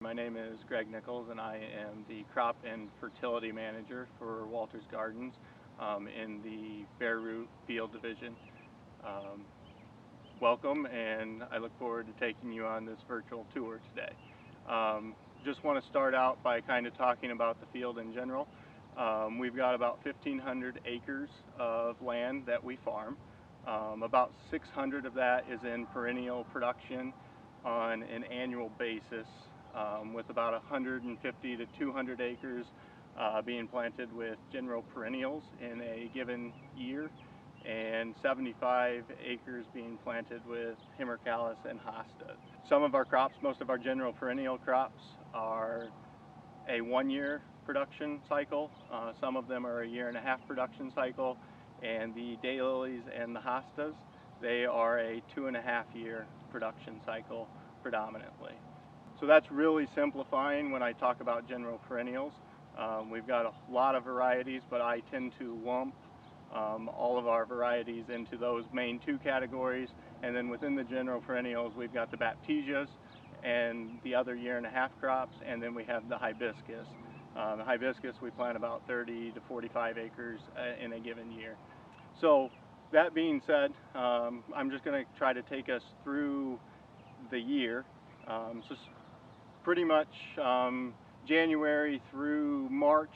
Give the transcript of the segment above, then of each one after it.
My name is Greg Nichols and I am the Crop and Fertility Manager for Walters Gardens in the bare root field division. Welcome, and I look forward to taking you on this virtual tour today. Just want to start out by kind of talking about the field in general. We've got about 1,500 acres of land that we farm. About 600 of that is in perennial production on an annual basis, with about 150 to 200 acres being planted with general perennials in a given year, and 75 acres being planted with Himmercalis and hosta. Some of our crops, most of our general perennial crops, are a 1-year production cycle. Some of them are a 1.5-year production cycle, and the daylilies and the hostas, they are a 2.5-year production cycle predominantly. So that's really simplifying when I talk about general perennials. We've got a lot of varieties, but I tend to lump all of our varieties into those main 2 categories. And then within the general perennials, we've got the baptisias and the other 1.5-year crops, and then we have the hibiscus. The hibiscus, we plant about 30 to 45 acres in a given year. So that being said, I'm just going to try to take us through the year. So pretty much January through March,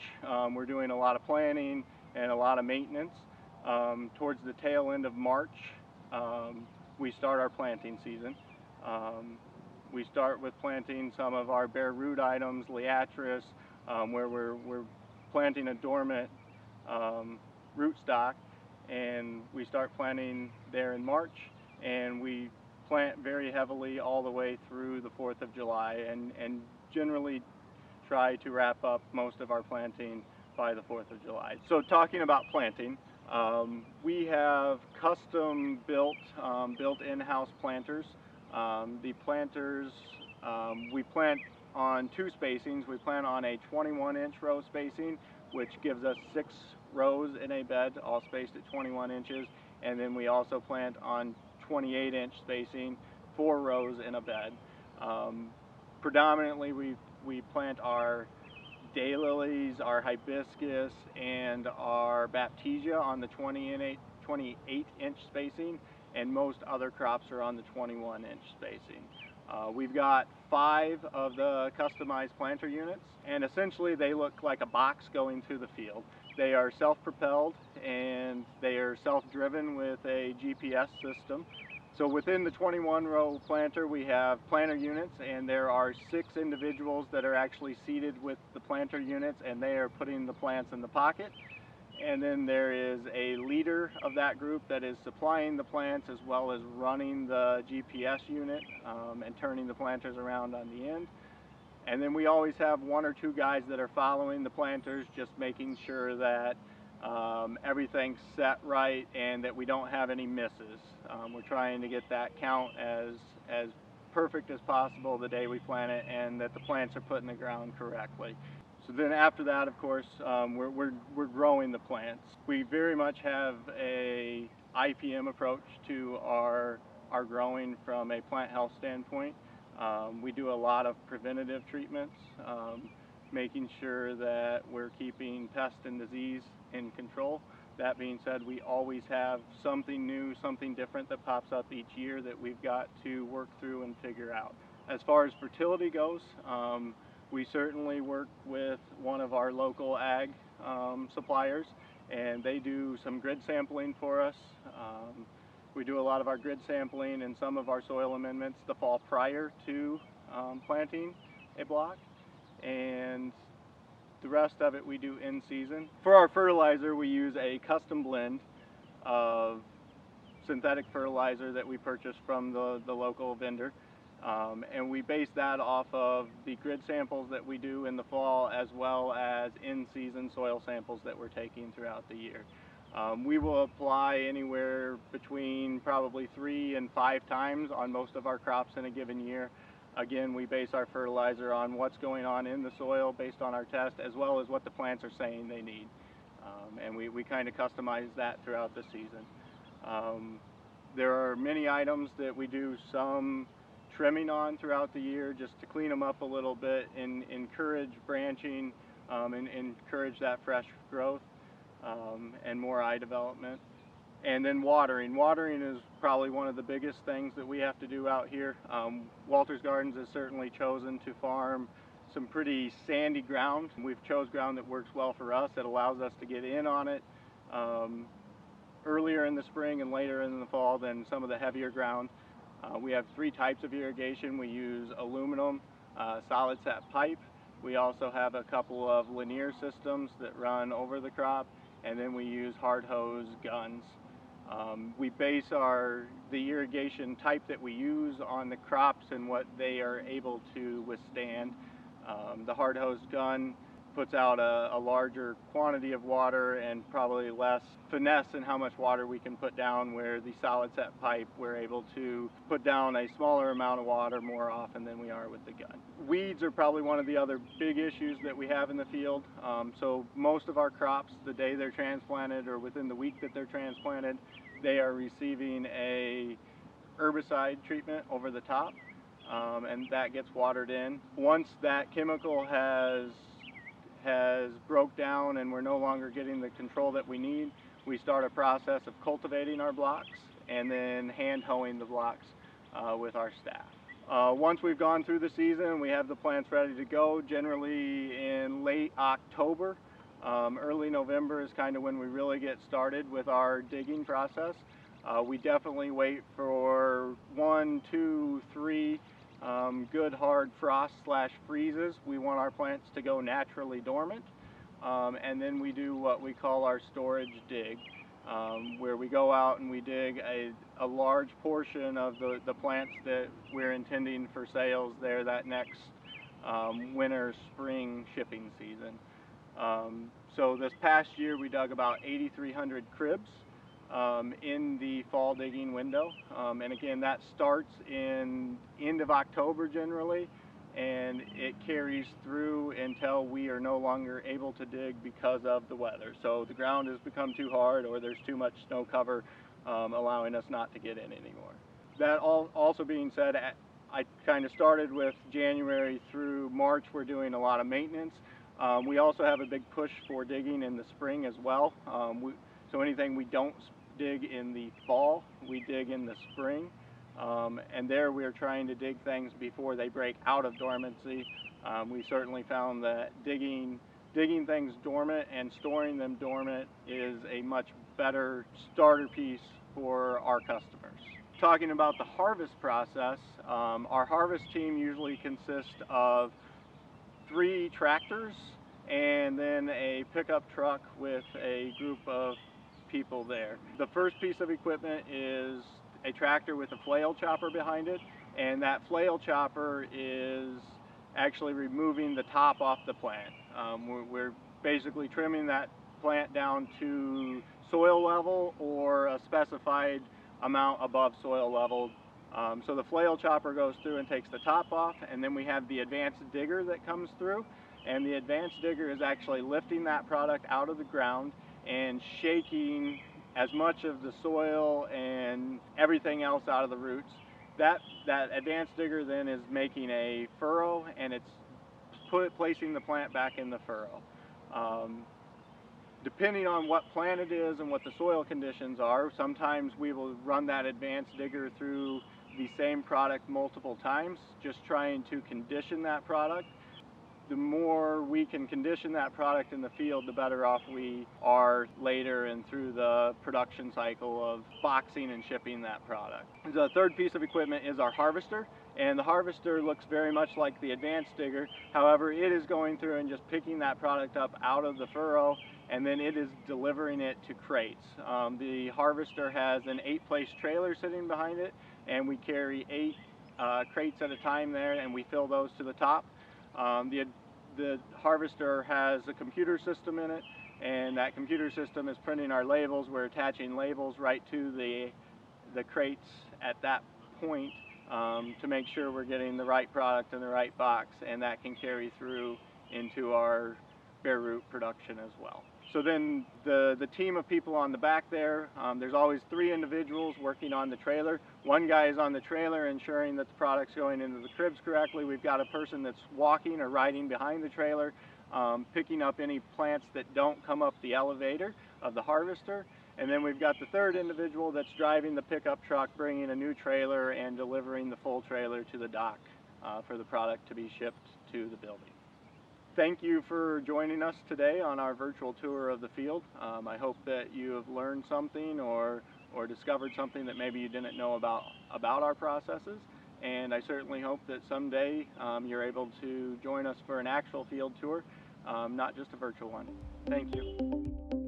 we're doing a lot of planning and a lot of maintenance. Towards the tail end of March, we start our planting season. We start with planting some of our bare root items, liatris, where we're planting a dormant rootstock, and we start planting there in March, and we plant very heavily all the way through the 4th of July, and generally try to wrap up most of our planting by the 4th of July. So talking about planting, we have custom built in-house planters. The planters, we plant on 2 spacings. We plant on a 21-inch row spacing, which gives us 6 rows in a bed, all spaced at 21 inches. And then we also plant on 28-inch spacing, 4 rows in a bed. Predominantly, we plant our daylilies, our hibiscus, and our baptisia on the 28-inch spacing, and most other crops are on the 21-inch spacing. We've got 5 of the customized planter units, and essentially they look like a box going through the field. They are self-propelled and they are self-driven with a GPS system. So within the 21-row planter, we have planter units, and there are 6 individuals that are actually seated with the planter units, and they are putting the plants in the pocket. And then there is a leader of that group that is supplying the plants as well as running the GPS unit and turning the planters around on the end. And then we always have 1 or 2 guys that are following the planters, just making sure that everything's set right and that we don't have any misses. We're trying to get that count as perfect as possible the day we plant it, and that the plants are put in the ground correctly. So then after that, of course, we're growing the plants. We very much have a IPM approach to our growing from a plant health standpoint. We do a lot of preventative treatments, making sure that we're keeping pest and disease in control. That being said, we always have something new, something different that pops up each year that we've got to work through and figure out. As far as fertility goes, we certainly work with one of our local ag suppliers, and they do some grid sampling for us. We do a lot of our grid sampling and some of our soil amendments the fall prior to planting a block, and the rest of it we do in season. For our fertilizer, we use a custom blend of synthetic fertilizer that we purchase from the local vendor. And we base that off of the grid samples that we do in the fall, as well as in-season soil samples that we're taking throughout the year. We will apply anywhere between probably 3 and 5 times on most of our crops in a given year. Again, we base our fertilizer on what's going on in the soil based on our test, as well as what the plants are saying they need. And we kind of customize that throughout the season. There are many items that we do some trimming on throughout the year just to clean them up a little bit and encourage branching and encourage that fresh growth and more eye development. And then watering. Watering is probably one of the biggest things that we have to do out here. Walters Gardens has certainly chosen to farm some pretty sandy ground. We've chose ground that works well for us, that allows us to get in on it earlier in the spring and later in the fall than some of the heavier ground. We have 3 types of irrigation. We use aluminum solid set pipe. We also have a couple of linear systems that run over the crop, and then we use hard hose guns. We base the irrigation type that we use on the crops and what they are able to withstand. The hard hose gun puts out a larger quantity of water and probably less finesse in how much water we can put down, where the solid set pipe, we're able to put down a smaller amount of water more often than we are with the gun. Weeds are probably one of the other big issues that we have in the field. So most of our crops, the day they're transplanted or within the week that they're transplanted, they are receiving a herbicide treatment over the top, and that gets watered in. Once that chemical has broke down and we're no longer getting the control that we need, we start a process of cultivating our blocks and then hand hoeing the blocks with our staff. Once we've gone through the season, we have the plants ready to go. Generally in late October, early November is kind of when we really get started with our digging process. We definitely wait for 1, 2, 3 good hard frost/freezes. We want our plants to go naturally dormant, and then we do what we call our storage dig, where we go out and we dig a large portion of the plants that we're intending for sales there that next winter spring shipping season. So this past year we dug about 8,300 cribs in the fall digging window, and again that starts in end of October generally, and it carries through until we are no longer able to dig because of the weather. So the ground has become too hard or there's too much snow cover allowing us not to get in anymore. That also being said, I kind of started with January through March. We're doing a lot of maintenance. We also have a big push for digging in the spring as well. So anything we don't dig in the fall, we dig in the spring. And there we're trying to dig things before they break out of dormancy. We certainly found that digging things dormant and storing them dormant is a much better starter piece for our customers. Talking about the harvest process, our harvest team usually consists of 3 tractors and then a pickup truck with a group of people there. The first piece of equipment is a tractor with a flail chopper behind it, and that flail chopper is actually removing the top off the plant. We're basically trimming that plant down to soil level or a specified amount above soil level. So the flail chopper goes through and takes the top off, and then we have the advanced digger that comes through, and the advanced digger is actually lifting that product out of the ground and shaking as much of the soil and everything else out of the roots. That advanced digger then is making a furrow, and it's placing the plant back in the furrow. Depending on what plant it is and what the soil conditions are, sometimes we will run that advanced digger through the same product multiple times, just trying to condition that product. The more we can condition that product in the field, the better off we are later and through the production cycle of boxing and shipping that product. The third piece of equipment is our harvester, and the harvester looks very much like the advanced digger. However, it is going through and just picking that product up out of the furrow, and then it is delivering it to crates. The harvester has an 8-place trailer sitting behind it, and we carry 8 crates at a time there, and we fill those to the top. The harvester has a computer system in it, and that computer system is printing our labels. We're attaching labels right to the crates at that point to make sure we're getting the right product in the right box, and that can carry through into our bare root production as well. So then the team of people on the back there, there's always 3 individuals working on the trailer. One guy is on the trailer ensuring that the product's going into the cribs correctly. We've got a person that's walking or riding behind the trailer, picking up any plants that don't come up the elevator of the harvester. And then we've got the 3rd individual that's driving the pickup truck, bringing a new trailer and delivering the full trailer to the dock for the product to be shipped to the building. Thank you for joining us today on our virtual tour of the field. I hope that you have learned something or discovered something that maybe you didn't know about our processes. And I certainly hope that someday you're able to join us for an actual field tour, not just a virtual one. Thank you.